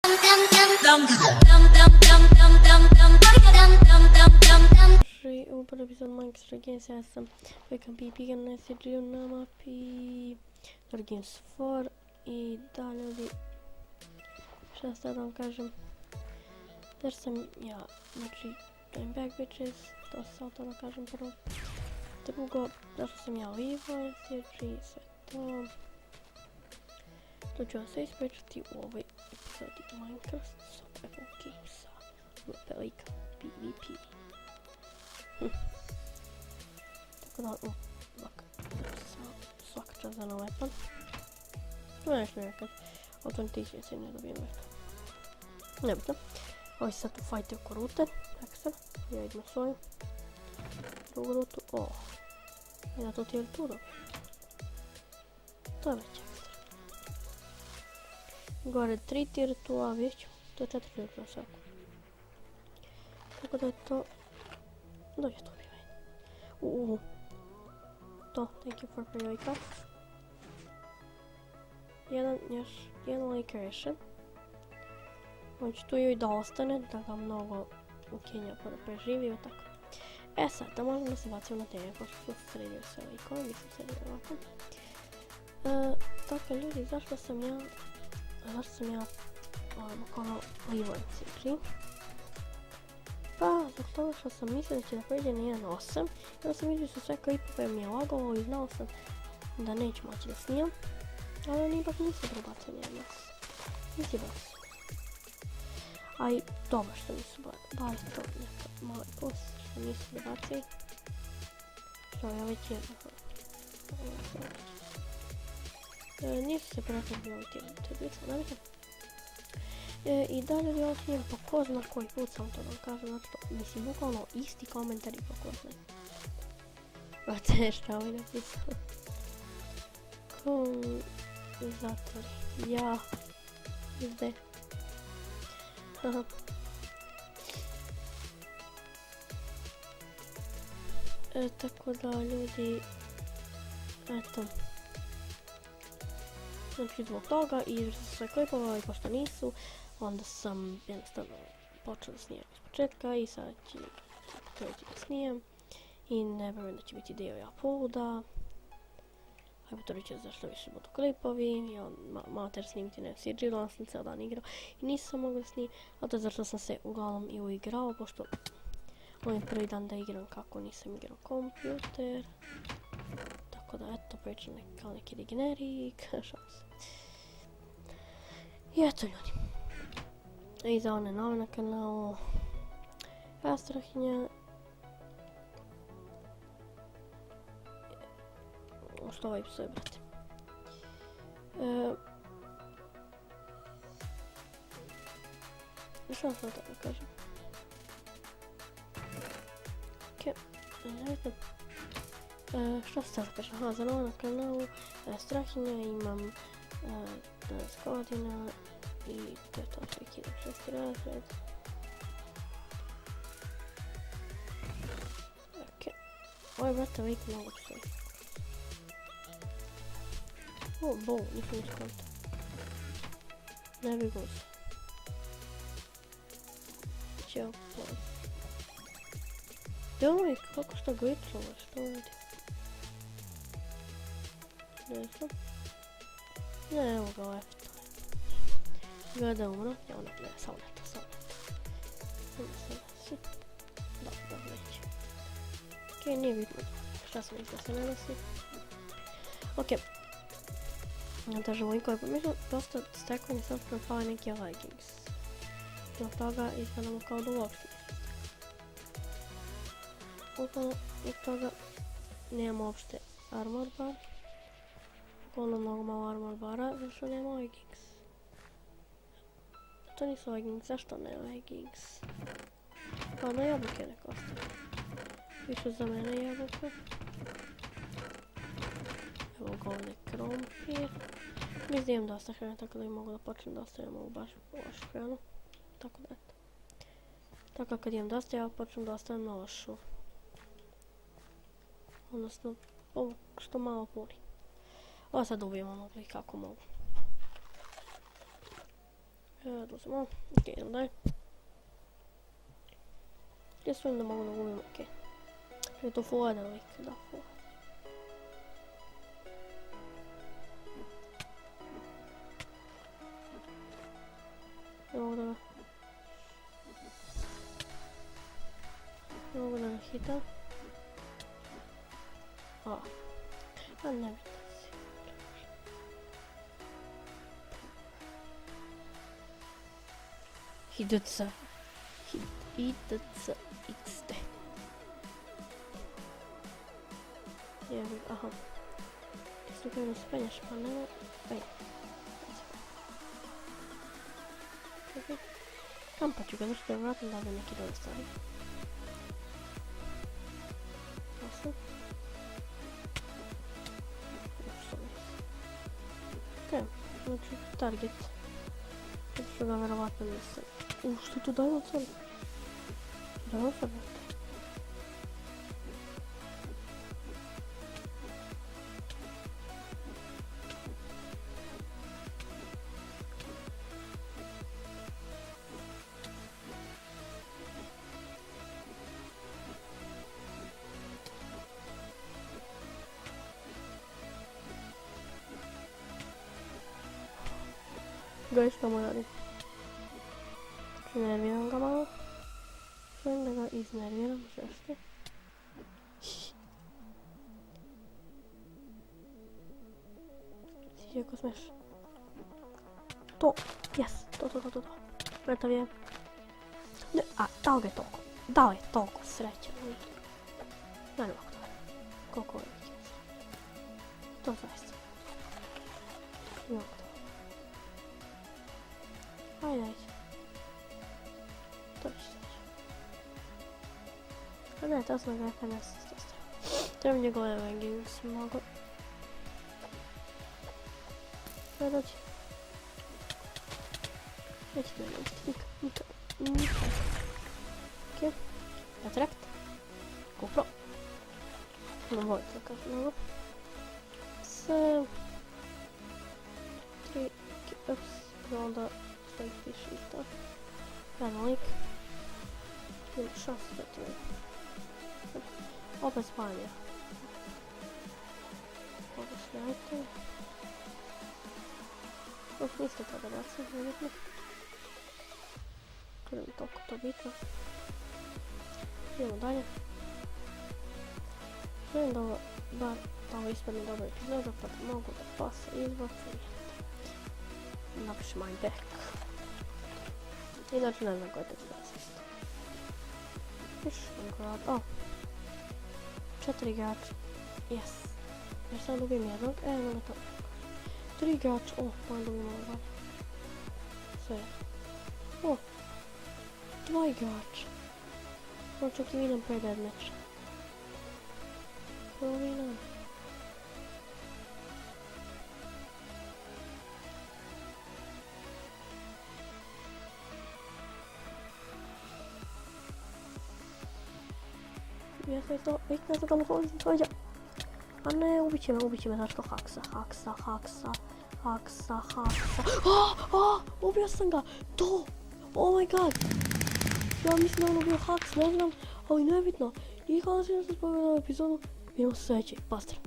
U prvi epizod Minecraft Games, ja sam Vekan PP na SG na mapi Games 4 i da ljudi, šta sad vam kažem, jer sam ja, znači, I'm back bitches, to sam to da kažem prvo. Drugo, zašto sam ja Levi, SG, sve to. To ću vam sve ispričati u ovoj epizodi Minecraft Survival Gamesa, velika PvP. Tako da, svaka čast za novi weapon. To je nešto nekad, od 20 se ne dobijem weapon. Nebitno. Ovi sad tu fajte oko rute, ekstra, ja idem na svoju. Drugu rutu, i da to ti je tu dobijem. To je već ekstra. Gore 3 tier tu, a već, to je 4 tier na svaku. Tako da je to, dođe to bi meni. To, thank you for prilika. Još jedan like rešen. Znači tu joj da ostane, da ga mnogo ukenja preživio, tako. E sad, da možemo da se bacimo na teme, pošto sam se sredio sve likove, mislim sredio ovako. Tako ljudi, zašto sam ja ono Levi CG? Pa, zbog toga što sam mislio da će da pređe na 1.8 i onda sam vidio su sve klipove mi je lagalo i znao sam da neću moći da snimam, ali oni ipak nisu prebacili na 1.8. Nisi baš. A i dobro što nisu bar to neka mali plus što nisu prebacili. Što ja već jedno. Nisu se prebacili ovi tablice, nabite. I dalje ljudi ovo snijem po ko zna koji put sam to da vam kažem, znači to, mislim, bukvalno isti komentar i po ko zna. Znate šta ovaj napisao? Zatvori. Ja. Izde. Haha. Tako da ljudi, eto. Znači zbog toga i izvrši se sve klipova i pošto nisu, onda sam jednostavno počela da snimam iz početka i sad ću kreći da snimam i ne vjerujem da će biti dio i uploada. Ajmo to reći zašto više budu klipovi i malo ter snimiti na SG, ali sam cijel dan igrao i nisam mogla da snimam, a to je zašto sam se uglavnom i uigrao, pošto ovo je prvi dan da igram kako nisam igrao kompjuter. Tako da eto pričam kao neki degenerik, šalim se. I eto ljudi. I za one nove na kanalu, ja Strahinja. Što ovaj psuje, brate. Šta sam to da kažem? Okej, nevjetno. Što se sada kažem? Aha, za novo na kanalu Strahinja, imam 12 godina i to je to, uvijek idem 6. razred. Okej, ovo brate uvijek mnogo stoji. Bo, nisam niš konta. Ne bi guz. Ćeo, poj. Joj, kako što glitchalo, što vidi? Ne znam. Ne, evo ga left. Gleda umro, ja onda ne, samo ne to. Dobro, neće. Okej, nije bitno šta sam mislio se ne nosi. Okej. Даже moj koji pomišljam, dosta stekao mi sam propali neki leggings. Zbog toga izgledamo kao da uopšte nisam. Upravo zbog toga nemamo uopšte armor bar. Bukvalno mnogo malo armor bara, zašto nema leggings. To nisu leggings, zašto ne leggings? Pa na jabuke neko ostaje. Više za mene jabuke. Evo ga ovdje krompir. Mislim da imam dosta hrane, tako da bi mogu da počnem da ostavljam ovu baš lošu hranu. Tako da eto. Tako kad imam dosta, ja počnem da ostavljam na lošu. Odnosno, ovo što malo puni. Ovo sad ubijem ono kako mogu. Oduzimo. Ok, idemo dalje. Ja svojim da mogu da gubim, ok. Je to forwarden lik, da, forward. Ne mogu da ga... Ne mogu da ga hitam. A ne bi si. IDC XD. Jebi, aha. Ti se mi spenješ, pa nema... Ej. Čekaj. Kampat ću ga, nešto da vratim da bi neki dole stavi. Osam. Ok, znači target. Sada ću ga verovatno mislim. Što tu daje od sada? Daje od sada? Guys, šta mu radim? Nerviram ga malo. Želim da ga iznerviram, žešće. Ti jako smeš. To, yes, to. Mrtav je. Ne, a, dao ga je toliko. Dao je toliko sreće. Ne mogu da. Koliko je neki sreće. To zaista. Ne mogu da. Ajde. To će znači. A ne, to sam ga FNS testira. Trebam njegove leggings mnogo. Sve dođi. Neće me neći, nikad. Ok. Attract. GoPro. Ne volim to kažem mnogo. Sve. 3 ups. Onda sve piše i to. Jedan lik. Ima šansu da to je. Opet spanje. Opet snajte. Uf, nisam to da bacim, nebitno. Gledam toliko to bitno. Idemo dalje. Želim da ovo, bar da ovo ispadne dobra epizoda, pa da mogu da pasa izbacim. Napiši my back. Inače ne znam koja je tekst isto. Viš, o. 4 igrača. Yes. Jer sam dobim jednog, nema to. 3 igrača, o, moram dobim ovo dalje. Sve. O. 2 igrača. Možda čak i vidim pre dead match. Prvo vidim. Ja sam to, ne znam kako se dođe. A ne, ubit će me, zašto haksa. Ubio sam ga, to, oh my god. Ja mislim da ono bio haks, ne znam, ali nebitno. I hvala svima što ste spomenuli epizodu, vidimo se sljedeći, pozdrav.